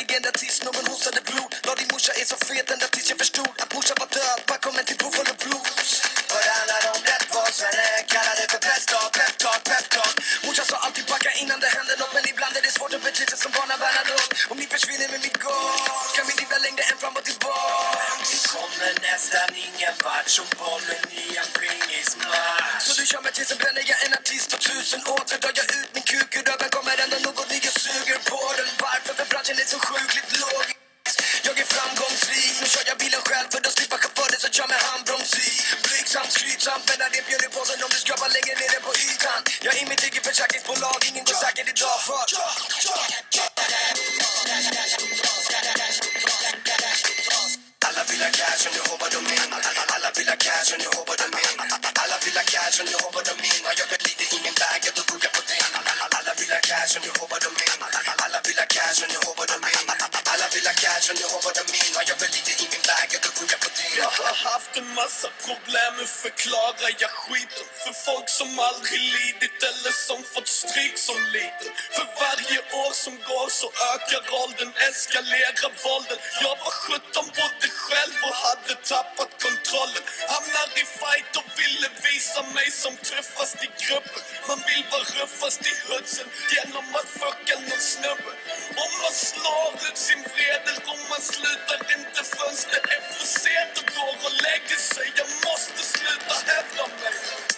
aldrig ända tills någon hostade blod. Ja, din morsa är så fet ända tills jag förstod att morsa var död. Bakom en till Buffalo Blues. Vad det handlar om rätt var Sverige. Kallar det för peptalk, peptalk, peptalk. Morsa sa alltid backa innan det händer något. Men ibland är det svårt att bete sig som barna Bernadotte. Om ni försvinner med mitt gas kan vi dribbla längre än fram och tillbaka. Vi kommer nästan ingen vart som bollen i en pingismatch. Så du kör mig tills sen bränner jag en artist och 1000 åter drar jag ut min kuk ur röven. Kommer ändå något ny, jag suger på den. Varför? För branschen är så sjukligt låg. Jag är framgångsrik, nu kör jag bilen själv för då slipper chauffören så kör med handbroms i. Blygsamt, skrytsamt, men när det bjuder på sig om du skrapar längre nere på ytan. Jag är mitt eget försäkringsbolag, ingen går säkert idag för alla vill ha cash och nu hoppar de in. Alla vill ha cash och nu hoppar de in. Alla vill ha cash och nu hoppar de in. Har jag lite i min bag, jag då går jag på din. Alla vill ha cash och nu hoppar de in. Alla vill ha cash och nu hoppar de in. Alla vill ha cash och nu hoppar de in. Har jag lite i min bag, jag då går jag på din. Jag har haft en massa problem med förklara jag skiten. För folk som aldrig lidit eller som fått stryk som liten. För varje år som går så ökar åldern, eskalerar vålden. Jag var 17, bodde själv och hade tappat kontrollen. Hamnar i fight och ville visa mig som tuffast i gruppen. Man vill vara ruffast i hudsen genom att fucka någon snubbe. Om man slår ut sin vrede och man slutar inte förrän det är för sent och går och lägger sig. Jag måste sluta hävda mig.